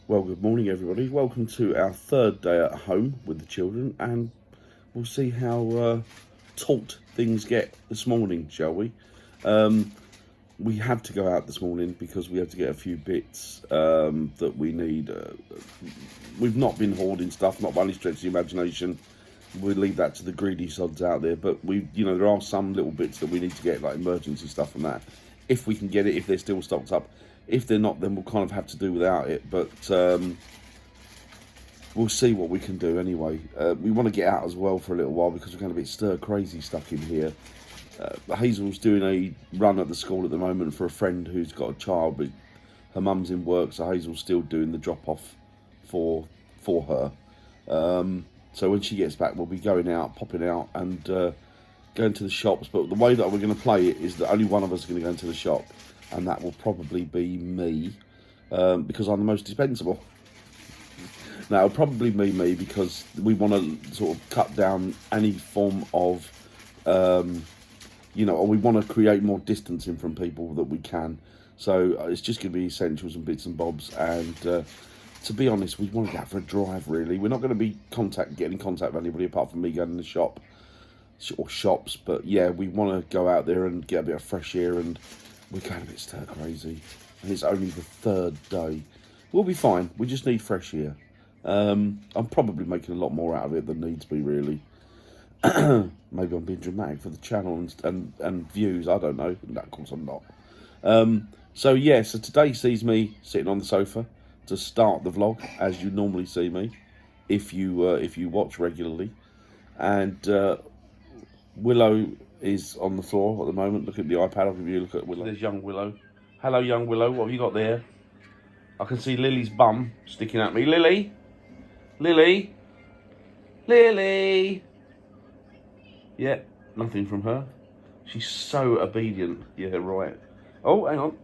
Well, good morning, everybody. Welcome to our third day at home with the children, and we'll see how taut things get this morning, shall we? We have to go out this morning because we have to get a few bits that we need. We've not been hoarding stuff, not by any stretch of the imagination. We'll leave that to the greedy sods out there, but there are some little bits that we need to get, like emergency stuff and that, if we can get it, if they're still stocked up. If they're not, then we'll kind of have to do without it, but we'll see what we can do anyway. We want to get out as well for a little while because we're going to be stir crazy stuck in here. Hazel's doing a run at the school at the moment for a friend who's got a child, but her mum's in work, so Hazel's still doing the drop-off for her. So when she gets back, we'll be going out, popping out, and going to the shops. But the way that we're going to play it is that only one of us is going to go into the shop, and that will probably be me, because I'm the most dispensable. Now, it'll probably be me because we want to sort of cut down any form of, or we want to create more distancing from people that we can. So it's just going to be essentials and bits and bobs. And to be honest, we want to go out for a drive, really. We're not going to be getting in contact with anybody apart from me going in the shop or shops. But yeah, we want to go out there and get a bit of fresh air, and we're going a bit stir crazy. And it's only the third day. We'll be fine. We just need fresh air. I'm probably making a lot more out of it than needs be, really. Maybe I'm being dramatic for the channel and views. I don't know. No, of course I'm not. So today sees me sitting on the sofa to start the vlog, as you normally see me, if you watch regularly. And Willow is on the floor at the moment. Look at the iPad. I'll give you a look at Willow. There's young Willow. Hello, young Willow. What have you got there? I can see Lily's bum sticking at me. Lily? Lily? Lily? Yeah, nothing from her. She's so obedient. Yeah, right. Oh, hang on.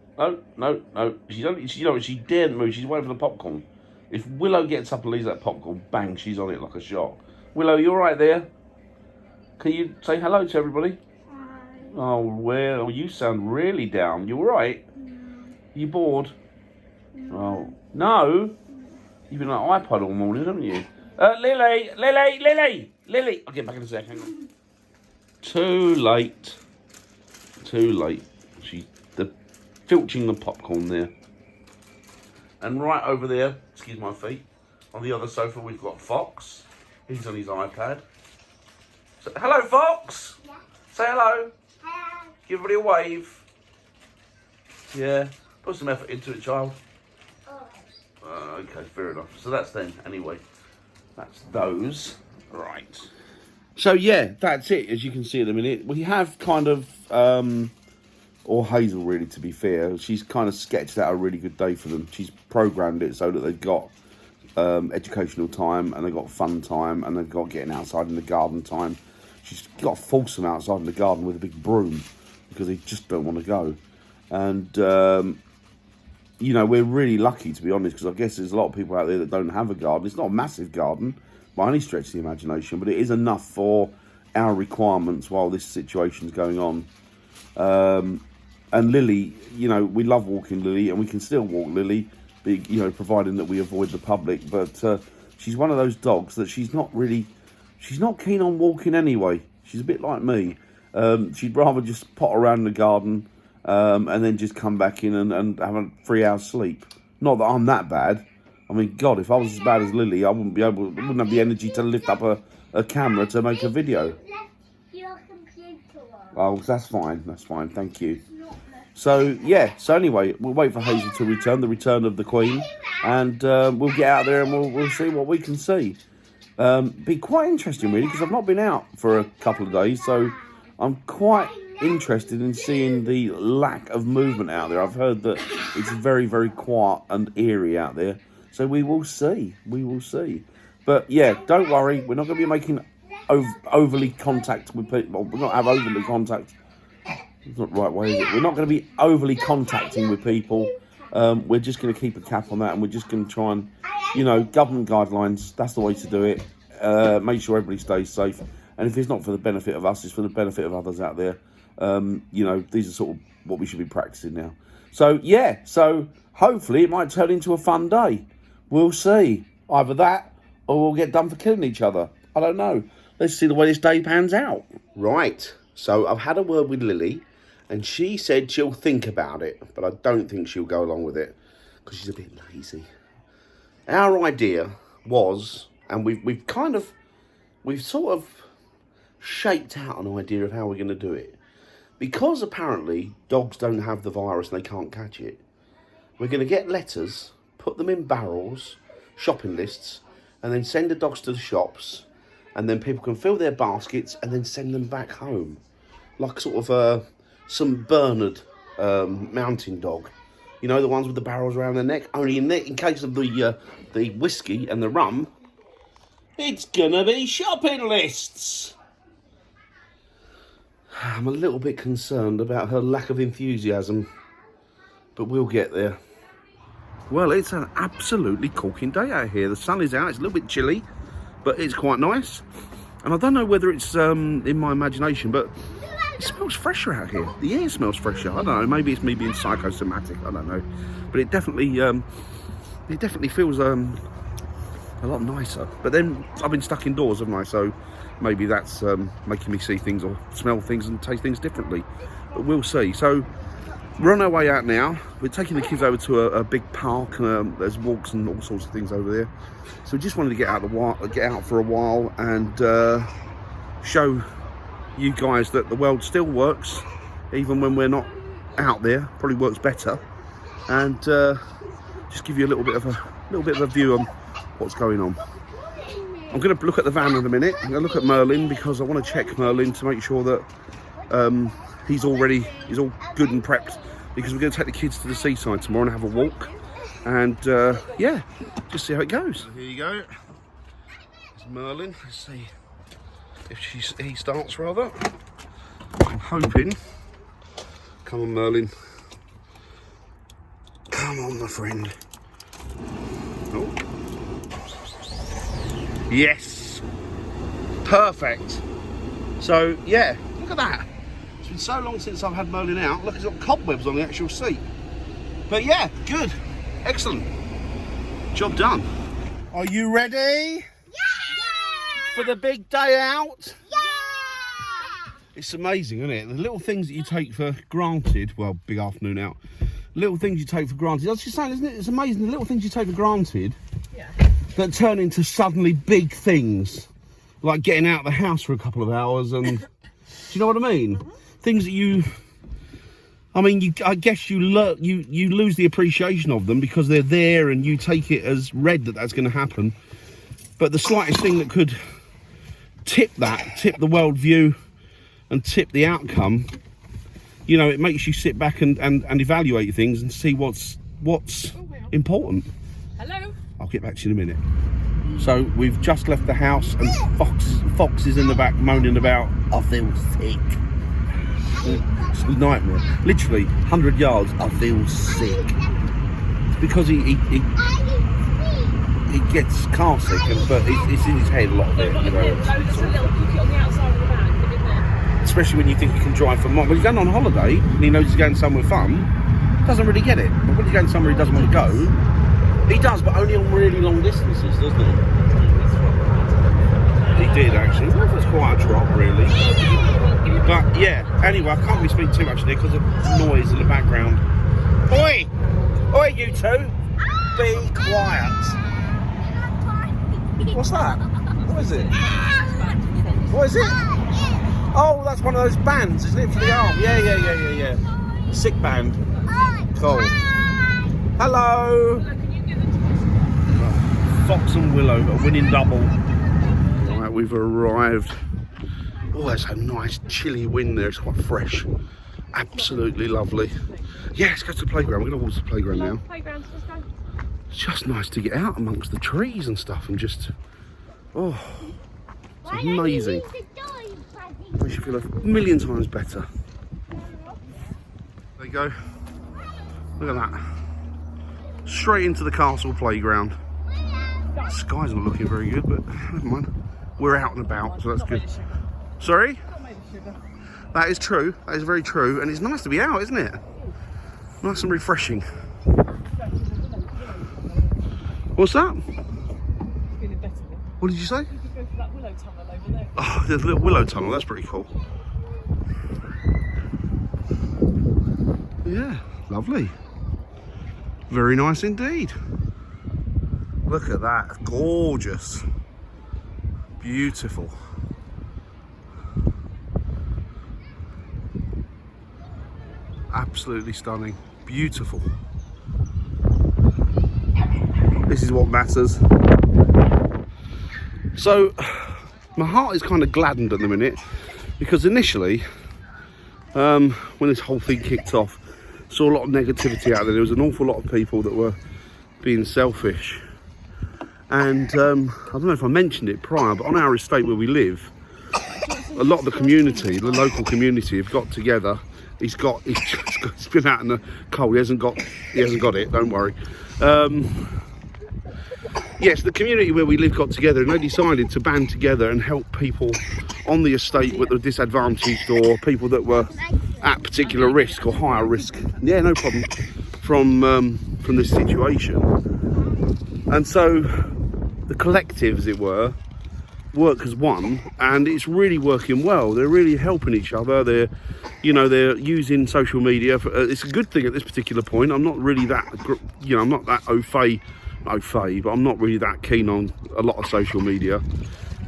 No. She daren't move. She's waiting for the popcorn. If Willow gets up and leaves that popcorn, bang, she's on it like a shot. Willow, you all right there? Can you say hello to everybody? Hi. Oh, well, you sound really down. You all right? You bored? No. Oh, no? You've been on iPod all morning, haven't you? Lily! I'll get back in a sec, hang on. Too late. They're filching the popcorn there. And right over there, excuse my feet, on the other sofa we've got Fox. He's on his iPad. So, hello, Fox! Yeah. Say hello. Hello. Give everybody a wave. Yeah, put some effort into it, child. Okay, fair enough. So that's them, anyway. That's those. Right. So yeah, that's it. As you can see at the minute, we have kind of, or Hazel really, to be fair, she's kind of sketched out a really good day for them. She's programmed it so that they've got educational time, and they've got fun time, and they've got getting outside in the garden time. She's got to force them outside in the garden with a big broom because they just don't want to go. And we're really lucky, to be honest, because I guess there's a lot of people out there that don't have a garden. It's not a massive garden by any stretch of the imagination, but it is enough for our requirements while this situation's going on. And Lily, we love walking Lily, and we can still walk Lily, providing that we avoid the public. But she's one of those dogs that she's not keen on walking anyway. She's a bit like me. She'd rather just pot around the garden, and then just come back in and have a 3 hours sleep. Not that I'm that bad. I mean, God, if I was as bad as Lily, I wouldn't have the energy to lift up a camera to make a video. Your computer on. Oh, that's fine, thank you. So anyway, we'll wait for Hazel to return, the return of the Queen, and we'll get out there and we'll see what we can see. Be quite interesting, really, because I've not been out for a couple of days, so I'm quite interested in seeing the lack of movement out there. I've heard that it's very, very quiet and eerie out there. So we will see. But yeah, don't worry. We're not going to be making overly contact with people. We're not have overly contact. It's not the right way, is it? We're not going to be overly contacting with people. We're just going to keep a cap on that, and we're just going to try and, government guidelines. That's the way to do it. Make sure everybody stays safe. And if it's not for the benefit of us, it's for the benefit of others out there. These are sort of what we should be practicing now. So hopefully it might turn into a fun day. We'll see. Either that or we'll get done for killing each other. I don't know. Let's see the way this day pans out. Right. So I've had a word with Lily and she said she'll think about it, but I don't think she'll go along with it because she's a bit lazy. Our idea was, and we've sort of shaped out an idea of how we're going to do it. Because apparently dogs don't have the virus and they can't catch it, we're going to get letters, put them in barrels, shopping lists, and then send the dogs to the shops, and then people can fill their baskets and then send them back home. Like sort of some Bernard mountain dog. You know, the ones with the barrels around their neck? Only in case of the whiskey and the rum, it's going to be shopping lists. I'm a little bit concerned about her lack of enthusiasm, but we'll get there. Well, it's an absolutely corking day out here. The sun is out, it's a little bit chilly, but it's quite nice. And I don't know whether it's in my imagination, but it smells fresher out here. The air smells fresher. I don't know, maybe it's me being psychosomatic, I don't know. But it definitely feels a lot nicer. But then I've been stuck indoors, haven't I? So maybe that's making me see things or smell things and taste things differently. But we'll see. So we're on our way out now. We're taking the kids over to a big park. There's walks and all sorts of things over there. So we just wanted to get out for a while and show you guys that the world still works, even when we're not out there. Probably works better. And just give you a little bit of a view on what's going on. I'm going to look at the van in a minute. I'm going to look at Merlin because I want to check Merlin to make sure that he's all good and prepped, because we're going to take the kids to the seaside tomorrow and have a walk. And yeah, just see how it goes. So here you go. It's Merlin. Let's see if he starts rather. I'm hoping. Come on, Merlin. Come on, my friend. Oh. Yes, perfect. So yeah, look at that. It's been so long since I've had Merlin out. Look, it's got cobwebs on the actual seat. But yeah, good, excellent, job done. Are you ready? Yeah! For the big day out? Yeah! It's amazing, isn't it? The little things that you take for granted. Well, big afternoon out. Little things you take for granted. I was just saying, isn't it? It's amazing the little things you take for granted. Yeah. That turn into suddenly big things, like getting out of the house for a couple of hours, and do you know what I mean? Mm-hmm. Things that I guess you lose the appreciation of them because they're there, and you take it as read that that's going to happen. But the slightest thing that could tip the world view, and tip the outcome, you know, it makes you sit back and evaluate things and see what's important. Hello. I'll get back to you in a minute. So we've just left the house and Fox is in the back moaning about, I feel sick. It's a nightmare. Literally 100 yards, I feel sick. It's because he gets car sick, but it's in his head a lot of it. You know, especially when you think you can drive for miles. When he's going on holiday and he knows he's going somewhere fun, doesn't really get it. But when he's going somewhere he doesn't want to go, he does, but only on really long distances, doesn't he? He did, actually. Well, it was quite a trot, really. But, yeah, anyway, I can't really speak too much there because of noise in the background. Oi! Oi, you two! Be quiet. What's that? What is it? What is it? Oh, that's one of those bands, isn't it, for the arm? Yeah. Sick band. Cool. Hello! Fox and Willow, a winning double. Right, we've arrived. Oh, there's a nice chilly wind there. It's quite fresh. Absolutely lovely. Yeah, let's go to the playground. We're going to walk to the playground now. Playground, let's go. It's just nice to get out amongst the trees and stuff and just... Oh, it's amazing. Makes you feel a million times better. There you go. Look at that. Straight into the castle playground. The sky's not looking very good, but never mind. We're out and about, so that's good. Sorry? That is true. That is very true. And it's nice to be out, isn't it? Nice and refreshing. What's that? Feeling better now. What did you say? We could go for that willow tunnel over there. Oh, there's a little willow tunnel. That's pretty cool. Yeah, lovely. Very nice indeed. Look at that. Gorgeous. Beautiful. Absolutely stunning. Beautiful. This is what matters. So, my heart is kind of gladdened at the minute because initially, when this whole thing kicked off, saw a lot of negativity out there. There was an awful lot of people that were being selfish. And I don't know if I mentioned it prior, but on our estate where we live, a lot of the community, the local community, have got together. He's been out in the cold. He hasn't got it. Don't worry. Yes, the community where we live got together and they decided to band together and help people on the estate that were disadvantaged or people that were at particular risk or higher risk. Yeah, no problem. From this situation. And so the collective, as it were, work as one, and it's really working well. They're really helping each other. They're using social media. It's a good thing at this particular point. I'm not really that, I'm not that au fait, but I'm not really that keen on a lot of social media.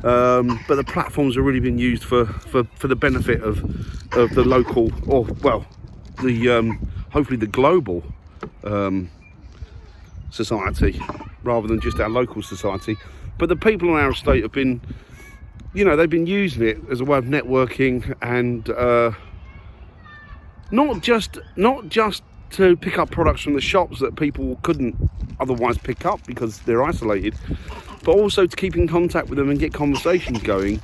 But the platforms have really been used for the benefit of the local, or well, the hopefully the global society, rather than just our local society. But the people on our estate have been, they've been using it as a way of networking and not just to pick up products from the shops that people couldn't otherwise pick up because they're isolated, but also to keep in contact with them and get conversations going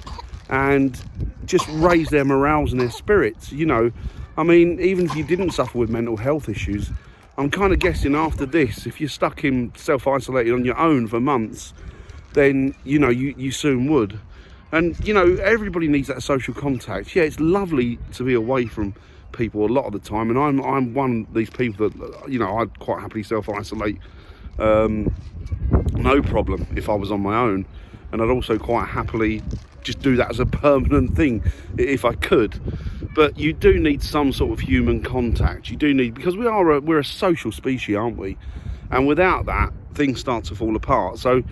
and just raise their morals and their spirits. I mean, even if you didn't suffer with mental health issues, I'm kind of guessing after this, if you're stuck in self-isolated on your own for months, then you soon would. And everybody needs that social contact. Yeah, it's lovely to be away from people a lot of the time, and I'm one of these people that I'd quite happily self-isolate, no problem if I was on my own, and I'd also quite happily just do that as a permanent thing if I could. But you do need some sort of human contact. You do need, because we're a social species, aren't we? And without that, things start to fall apart. So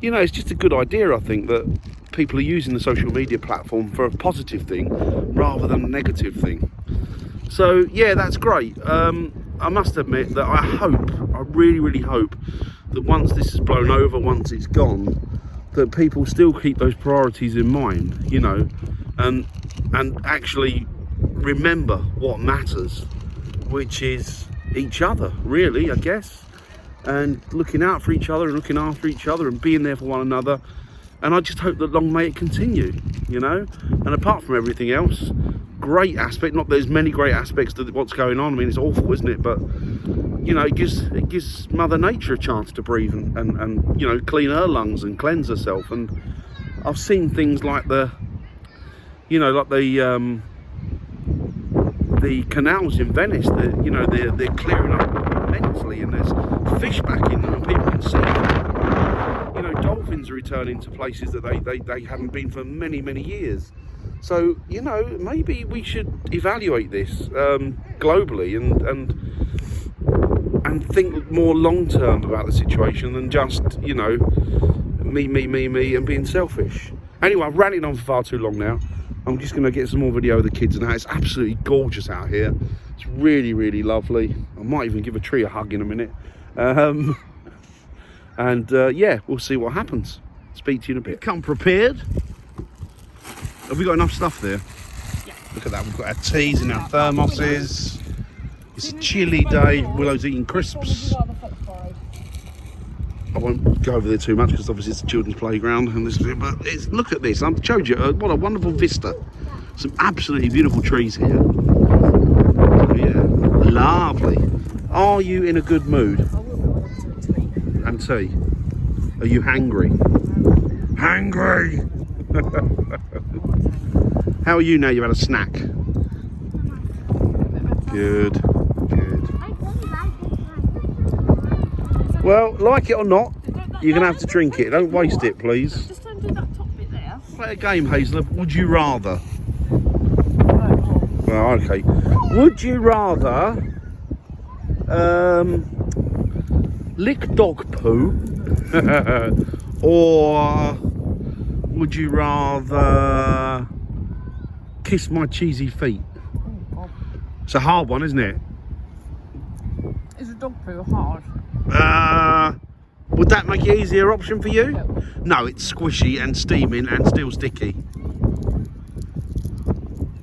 it's just a good idea, I think, that people are using the social media platform for a positive thing rather than a negative thing. So yeah, that's great. I must admit that I really, really hope that once this is blown over, once it's gone, that people still keep those priorities in mind, and actually remember what matters, which is each other, really, I guess. And looking out for each other and looking after each other and being there for one another. And I just hope that long may it continue, And apart from everything else, great aspect, not there's many great aspects to what's going on. I mean, it's awful, isn't it? But, it gives Mother Nature a chance to breathe and clean her lungs and cleanse herself. And I've seen things like the canals in Venice, they're clearing up immensely, and there's fish back in them and people can see them. Dolphins are returning to places that they haven't been for many, many years. So, maybe we should evaluate this globally and think more long term about the situation than just, me and being selfish. Anyway, I've ranted on for far too long now. I'm just going to get some more video of the kids and that. It's absolutely gorgeous out here. It's really, really lovely. I might even give a tree a hug in a minute. Yeah, we'll see what happens. Speak to you in a bit. Come prepared. Have we got enough stuff there? Yeah. Look at that. We've got our teas and our thermoses. It's a chilly day. Willow's eating crisps. I won't go over there too much because obviously it's a children's playground. But look at this. I've showed you what a wonderful vista. Some absolutely beautiful trees here. Oh, yeah, lovely. Are you in a good mood? I will be when I'm doing tea. And tea? Are you hangry? Hangry! How are you now? You had a snack? Good. Good. Well, like it or not, You're going to have to drink it. Don't waste it, please. Just don't do that top bit there. Play a game, Hazel. Would you rather? No. Well, okay. Would you rather lick dog poo or would you rather kiss my cheesy feet? Oh, God. It's a hard one, isn't it? Is a dog poo hard? Would that make it easier option for you? No. No, it's squishy and steaming and still sticky.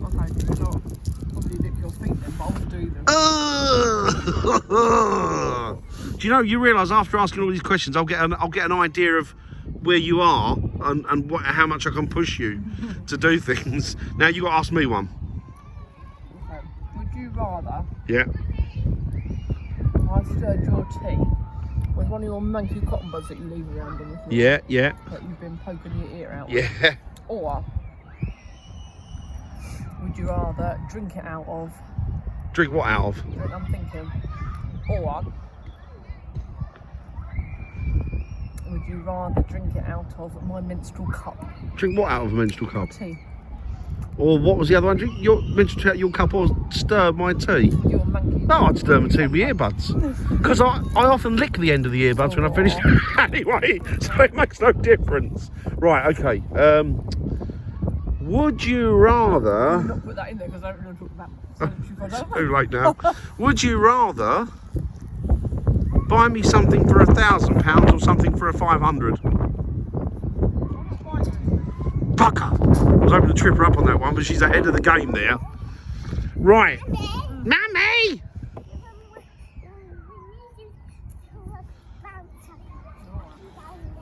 Okay, so probably lick your feet then, but I won't do them. Do you know? You realise after asking all these questions, I'll get an idea of where you are and how much I can push you to do things. Now you got to ask me one. Okay. Would you rather Yeah. I stirred your tea with one of your monkey cotton buds that you leave around in the floor Yeah. Yeah. that you've been poking your ear out with? Yeah. Or would you rather drink it out of? Drink what out of? I'm thinking. Or would you rather drink it out of my menstrual cup? Drink what out of a menstrual cup? Tea. Or what was the other one? Drink your menstrual your cup or stir my tea? Your monkey. No, I'd stir my tea with my earbuds. Because I often lick the end of the earbuds when I finish anyway, so it makes no difference. Right, okay. Would you rather... Not put that in there because I don't really talk about It's too late now. Would you rather buy me something for £1,000 or something for a 500? Fucker! I was hoping to trip her up on that one, but she's ahead of the game there. Right. Mummy!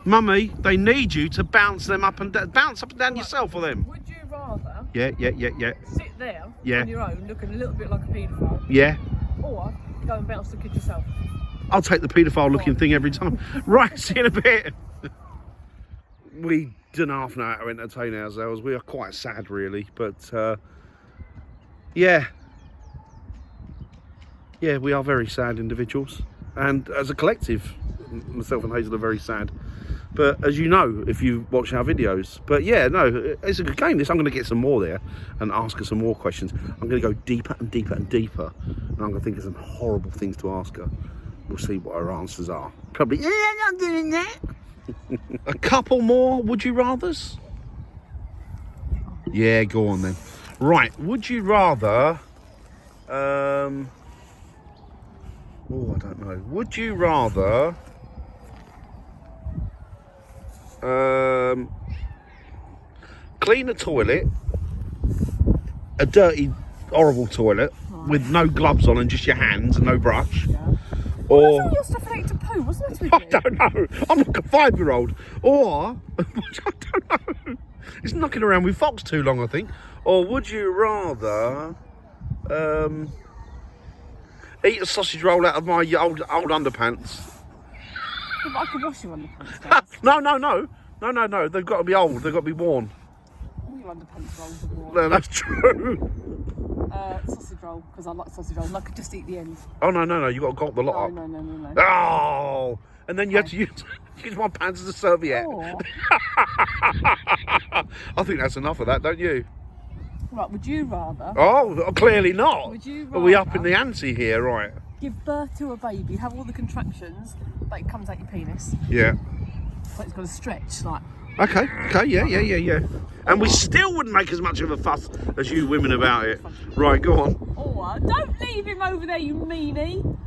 Mummy, they need you to bounce them up and bounce up and down yourself for them. Would you rather Yeah. sit there Yeah. on your own looking a little bit like a paedophile, Yeah. or go and bounce the kid yourself? I'll take the paedophile looking thing every time. Right, see you in a bit. We don't half know how to entertain ourselves. We are quite sad, really. But, yeah. Yeah, we are very sad individuals. And as a collective, myself and Hazel are very sad. But as you know, if you watch our videos. But yeah, no, it's a good game. This, I'm going to get some more there and ask her some more questions. I'm going to go deeper and deeper and deeper. And I'm going to think of some horrible things to ask her. We'll see what her answers are. Probably, yeah, I'm doing that. A couple more would you rathers? Yeah, go on then. Right, would you rather... oh, I don't know. Would you rather... clean a toilet, a dirty, horrible toilet, with no gloves on and just your hands and no brush, or Your stuff related to poo. What's the matter with I you? don't know. I'm like a 5-year-old, or I don't know. It's knocking around with Fox too long, I think. Or would you rather eat a sausage roll out of my old underpants? But I could wash your underpants. No. They've got to be old. They've got to be worn. All your underpants rolls are warm. No, that's true. Sausage roll, because I like sausage rolls and I could just eat the ends. Oh no! You got to gulp the lot up. No. Oh, and then you have to use my pants as a serviette. Oh. I think that's enough of that, don't you? Right, would you rather Oh, clearly not. Would you Are we up rather- in the ante here, right? give birth to a baby, have all the contractions, but it comes out your penis, Yeah. but it's got to stretch, like... Okay. Yeah. And we still wouldn't make as much of a fuss as you women about it. Right, go on. Oh, don't leave him over there, you meanie!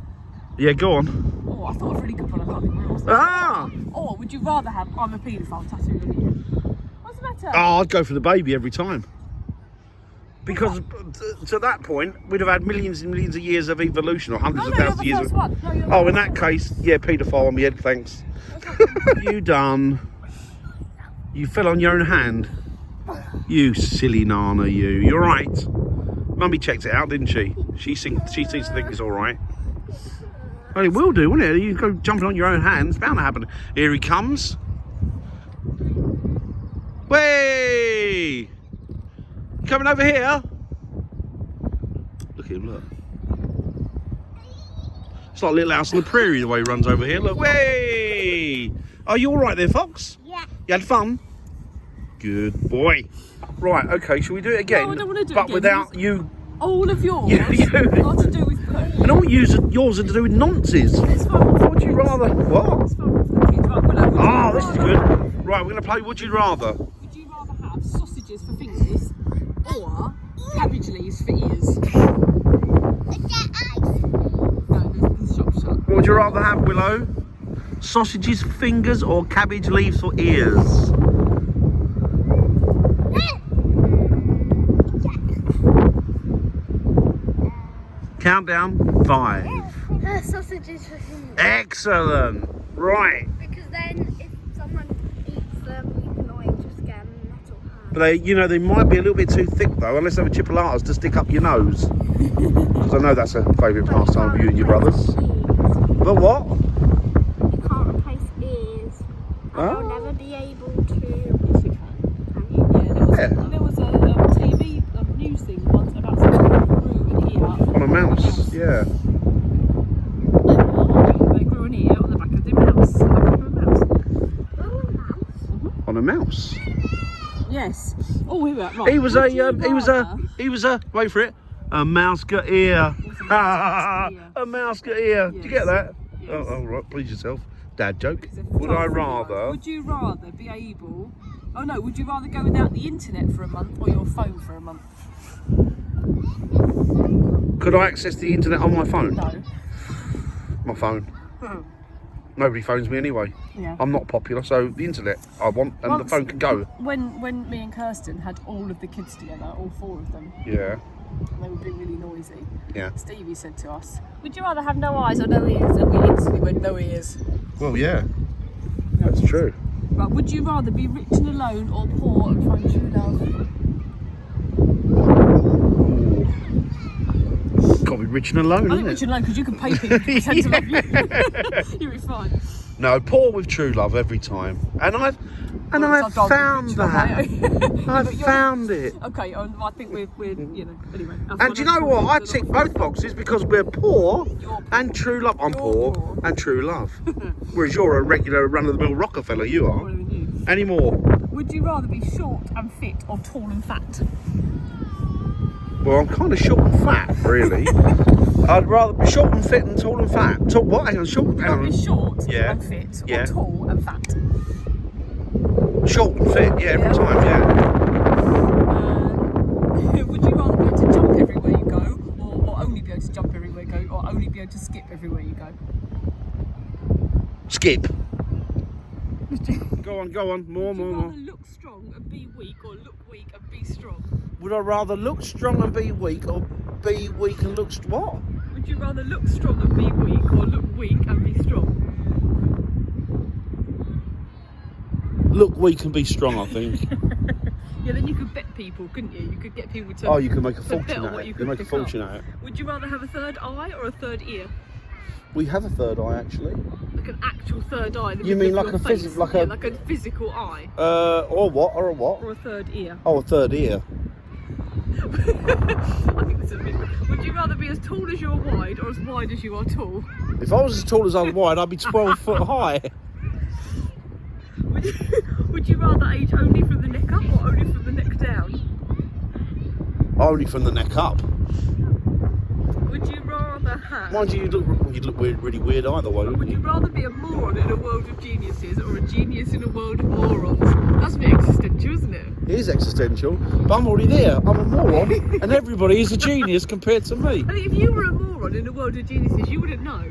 Yeah, go on. Oh, I thought of a really good one, I can't think of it was. Ah! Or would you rather have I'm a paedophile tattooed on you? What's the matter? Oh, I'd go for the baby every time. Because to that point, we'd have had millions and millions of years of evolution, or hundreds of you're thousands of the years. first one. No, you're the Oh, in first that case, yeah, paedophile on my head, thanks. You done. You fell on your own hand. You silly Nana, you. You're right. Mummy checked it out, didn't she? She seems to think it's all right. Well, it will do, won't it? You go jumping on your own hand. It's bound to happen. Here he comes. Way! Coming over here. Look at him, look. It's like Little House on the Prairie the way he runs over here. Look, way! Are you all right there, Fox? Yeah. You had fun? Good boy. Right, okay, shall we do it again? No, I don't want to do it but again. without you. All of yours You- are to do with poo. And all yours are to do with nonsense. It's fun. What would you rather? What? It's fun for the kids. Right, Willow, would you Ah, this is rather- good. Right, we're going to play Would You Rather. Would you rather have sausages for fingers or cabbage leaves for ears? No, the shop's shut. What would you rather have, Willow? Sausages for fingers or cabbage leaves for ears? Countdown 5. Sausages for fingers. Excellent. Right. Because then if someone eats them, you can always just get a metal hand. But they might be a little bit too thick though, unless they have chipolatas to stick up your nose. Because I know that's a favourite pastime of you and your brothers. But what? You can't replace ears. And Oh. you'll never be able to. Yes, you can. Yeah. There was a TV news thing once about someone who grew an ear On a mouse, yeah. They grew an ear on the back of the mouse. On a mouse. Yes. Oh, we were right. He was wait for it. A mouse got ear. A mouse got ear. Did you get that? Yes. Oh, right, please yourself. Dad joke. It's a Would I fluffy one. rather? Would you rather be able? Oh no. Would you rather go without the internet for a month or your phone for a month? Could I access the internet on my phone? No. My phone. Nobody phones me anyway. Yeah. I'm not popular, so the internet I want, and the Once- phone can go. When me and Kirsten had all of the kids together, all 4 of them, Yeah. they would be really noisy. Yeah. Stevie said to us, "Would you rather have no eyes or no ears?" And we instantly went, "No ears." Well, yeah. That's true. Right, would you rather be rich and alone or poor and find true love? Got to be rich and alone, I think isn't rich it? and alone because you can pay people to pretend to love you. You'll be fine. No, poor with true love every time. And I've found that. I've found it. Okay, I think we're anyway. And do you know what? I tick both boxes because we're poor and true love. I'm You're poor poor. and true love. Whereas you're a regular run-of-the-mill Rockefeller, you are. Than you. Any more? Would you rather be short and fit or tall and fat? Well, I'm kind of short and fat, really. I'd rather be short and fit than tall and fat. Tall, what? Hang on, short. Would you Hang rather be on. short Yeah. and fit Yeah. or tall and fat? Short and fit, yeah, every Yeah. time, yeah. Would you rather be able to jump everywhere you go, or only be able to jump everywhere you go, or only be able to skip everywhere you go? Skip. Go on. More. Would you rather look strong and be weak, or look weak and be strong? Would I rather look strong and be weak, or be weak and look what? Would you rather look strong and be weak, or look weak and be strong? Look weak and be strong, I think. Yeah, then you could bet people, couldn't you? You could get people to. Oh, you can make a to bet fortune on out what of you it. could You make a pick up. fortune out of it. Would you rather have a third eye or a third ear? We have a third eye, actually. Like an actual third eye. You mean like your a face. like Yeah, a- like a physical eye Or what? Or a what? or a third ear. Oh, a third ear. I think this is a bit. Would you rather be as tall as you're wide or as wide as you are tall? If I was as tall as I was wide, I'd be 12 foot high. Would you rather age only from the neck up or only from the neck down? Only from the neck up. Would you rather have? Mind you, you'd look weird, really weird either way, Would wouldn't you you? rather be a moron in a world of geniuses or a genius in a world of morons? That's a bit existential, isn't it? It is existential, but I'm already there. I'm a moron, and everybody is a genius compared to me. I think if you were a moron in a world of geniuses, you wouldn't know.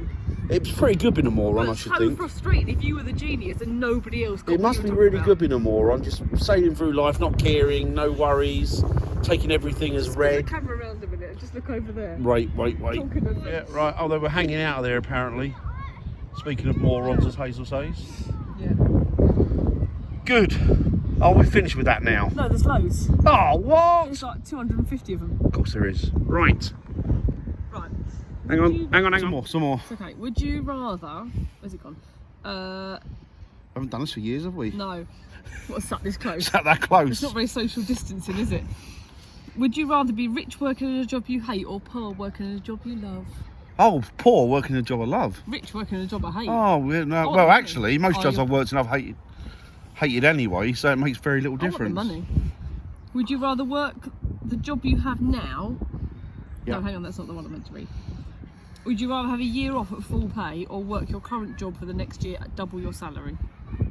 It's pretty good being a moron, I It's should so think. frustrating if you were the genius and nobody else got It must what be you were really talking good being a moron, just sailing through life, not caring, no worries, taking everything as about. read. The camera around a minute, just look over there. Wait. Talking of Yeah, right. Oh, they were hanging out of there apparently. Speaking of morons, as Hazel says. Yeah. Good. Oh, we're finished with that now. No, there's loads. Oh, what? There's like 250 of them. Of course there is. Right. Right. Hang you- on. Some more. It's okay. Would you rather? Where's it gone? Haven't done this for years, have we? No. What's that this close? Is that that close? It's not very social distancing, is it? Would you rather be rich working in a job you hate or poor working in a job you love? Oh, poor working a job I love. Rich working a job I hate. Oh, yeah, no, Oh, well, yeah. actually, most Oh, jobs you- I've worked in I've hated anyway, so it makes very little I want the difference. money. Would you rather work the job you have now? Yeah. No, hang on, that's not the one I meant to read. Would you rather have a year off at full pay or work your current job for the next year at double your salary? It's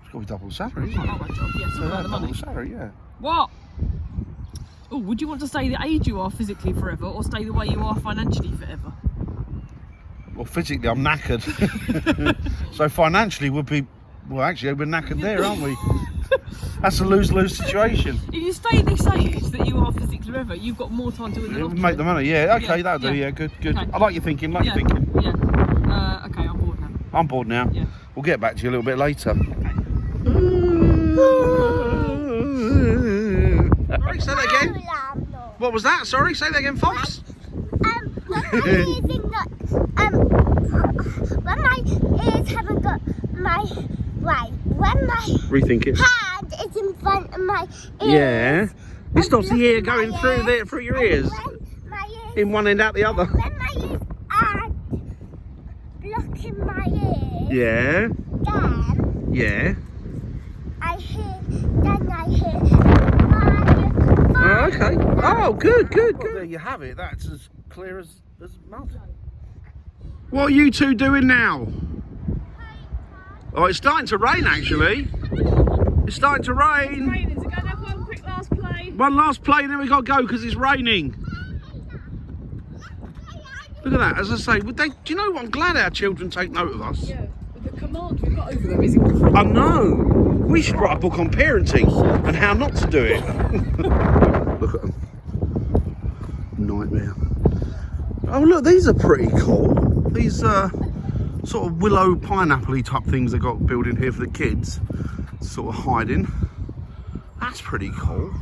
got to be double salary, isn't it? That one job, yes, So yeah, that's the double money. salary, yeah. What? Oh, would you want to stay the age you are physically forever or stay the way you are financially forever? Well, physically, I'm knackered. So financially, would be. Well, actually, we're knackered there, aren't we? That's a lose-lose situation. If you stay this age that you are physically forever, you've got more time to win the It'll lottery. make the money, yeah. Okay, Yeah, that'll do, yeah. yeah. Good, good. Okay. I like your thinking, Yeah, thinking. yeah. Okay, I'm bored now. I'm bored now. Yeah. We'll get back to you a little bit later. Sorry, say that again. What was that? Sorry, say that again, Fox. When my ears haven't got my right, when my Rethink it. hand is in front of my ears. Yeah. It stops the ear blocking going my through ears, there, through your ears. and when my ears, In one end out the other. when my ears are blocking my ears, Yeah. then Yeah. I hear fire. Oh, okay. Oh, good, good, good. There you have it. That's as clear as mud. What are you two doing now? Oh, it's starting to rain, actually. It's starting to rain. Raining, so go and have one quick last play. One last play, and then we got to go because it's raining. Look at that. As I say, would they? Do you know what? I'm glad our children take note of us. Yeah, the command we've got over them is incredible. I know. We should write a book on parenting and how not to do it. Look at them. Nightmare. Oh, look, these are pretty cool. These sort of willow pineapple-y type things they got built in here for the kids. Sort of hiding. That's pretty cool.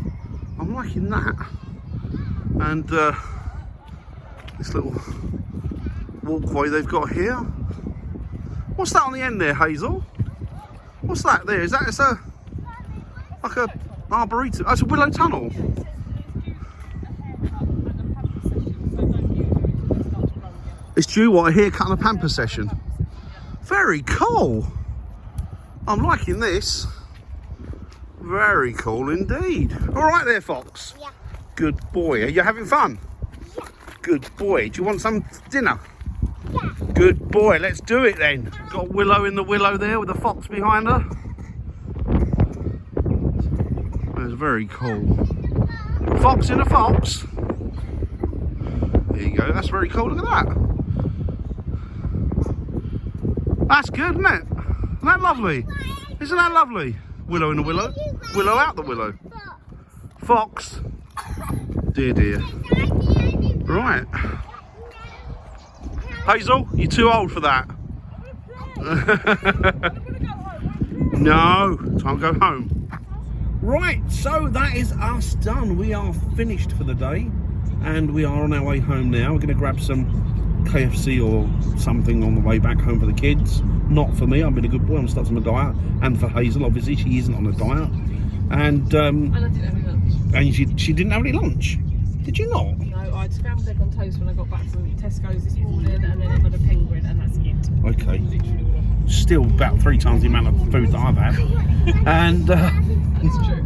I'm liking that. And this little walkway they've got here. What's that on the end there, Hazel? What's that there? Is that it's a like a arboretum? Oh, it's a willow tunnel. It's due what, a haircut and a pamper session. Very cool. I'm liking this. Very cool indeed. All right there, Fox. Yeah. Good boy. Are you having fun? Yeah. Good boy. Do you want some dinner? Yeah. Good boy. Let's do it then. Got Willow in the willow there with the fox behind her. That's very cool. Fox in a fox. There you go. That's very cool. Look at that. That's good, isn't it? Isn't that lovely? Isn't that lovely? Willow in the willow. Willow out the willow. Fox. Dear, dear. Right. Hazel, you're too old for that. No, time to go home. Right, so that is us done. We are finished for the day and we are on our way home now. We're going to grab some KFC or something on the way back home for the kids. Not for me, I've been a good boy, I'm starting my diet. And for Hazel, obviously, she isn't on a diet. And And I didn't have any lunch. and she didn't have any lunch. Did you not? No, I had scrambled egg on toast when I got back from Tesco's this morning, and then I had a penguin, and that's it. Okay. Literally all I had. Still about 3 times the amount of food that I've had. And That's true.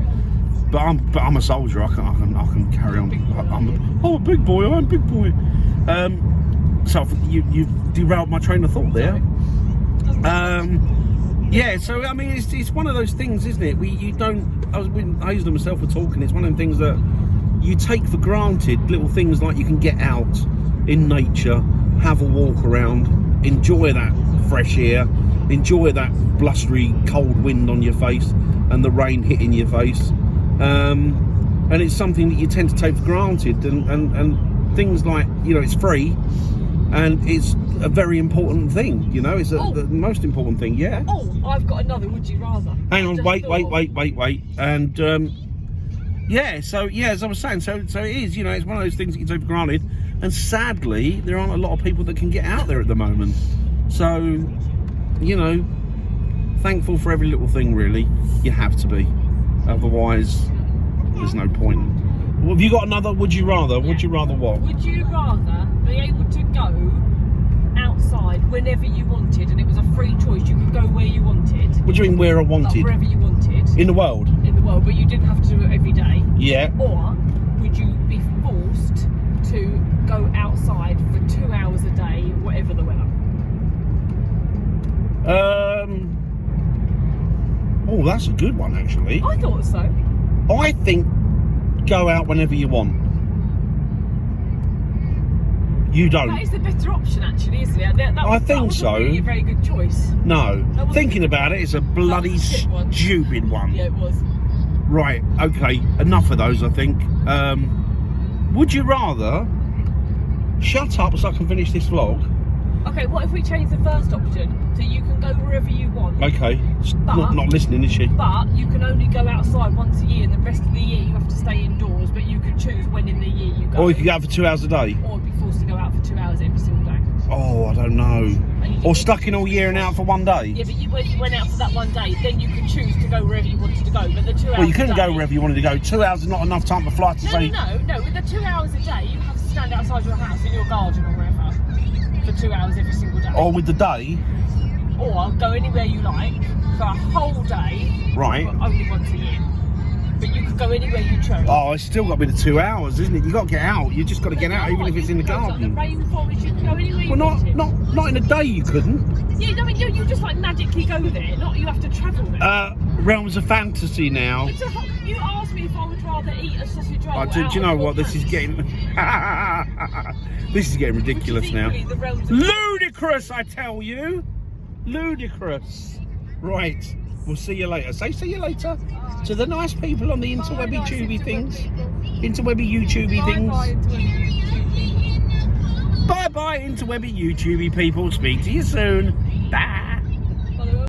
but I'm a soldier. I can carry on. I'm a big boy. I'm a big boy. So you've derailed my train of thought there. Yeah. So I mean, it's one of those things, isn't it? I was with Hazel and myself were talking. It's one of them things that you take for granted. Little things like you can get out in nature, have a walk around, enjoy that fresh air, enjoy that blustery cold wind on your face and the rain hitting your face. And it's something that you tend to take for granted, and things like, you know, it's free and it's a very important thing, you know, it's the most important thing. Yeah. Oh, I've got another would you rather. Hang on, Just wait. thought- And yeah, so yeah, as I was saying, so it is, you know, it's one of those things that you take for granted, and sadly there aren't a lot of people that can get out there at the moment. So, you know, thankful for every little thing really. You have to be, otherwise there's no point. Well, have you got another? Would you rather? Would you rather what? Would you rather be able to go outside whenever you wanted, and it was a free choice? You could go where you wanted, What do you mean where I like wanted? wherever you wanted In the world? in the world, but you didn't have to do it every day. Yeah. Or would you be forced to go outside for 2 hours a day, whatever the weather? Oh, that's a good one actually. I thought so. I think go out whenever you want. You That don't. is the better option, actually, isn't it? I think that wasn't so. Really a very good choice. No. That wasn't- Thinking about it, it's a bloody That was a shit one. stupid one. Yeah, it was. Right, okay, enough of those, I think. Would you rather shut up so I can finish this vlog? Okay, what if we change the first option so you can go wherever you want, Okay, But- not listening, is she? but you can only go outside once a year, and the rest of the year you have to stay indoors, but you can choose when in the year you go. Or you could go out for 2 hours a day? Or be forced to go out for 2 hours every single day. Oh, I don't know. And you Or can- stuck in all year and out for one day? Yeah, but when you went out for that one day, then you could choose to go wherever you wanted to go. But the 2 hours Well, you couldn't a go day- wherever you wanted to go. 2 hours is not enough time to fly to say... No. With the 2 hours a day, you have to stand outside your house in your garden or wherever for 2 hours every single day. Or with the day, Or go anywhere you like for a whole day, right? but only once a year. But you could go anywhere you chose. Oh, it's still got to be the 2 hours, isn't it? You got to get out. You just got to get out, even if it's in the garden. The rainforest, you can go anywhere you Well, wanted. not in a day. You couldn't. Yeah, I mean, you just like magically go there. Not you have to travel there. Realms of fantasy now. You asked me if I would rather eat a sausage roll. Do you know what? This is getting. This is getting ridiculous now. Ludicrous, I tell you. Ludicrous. Right. We'll see you later. See you later to the nice people on the interwebby tubey things. Interwebby YouTubey things. Bye bye interwebby YouTubey people. Speak to you soon.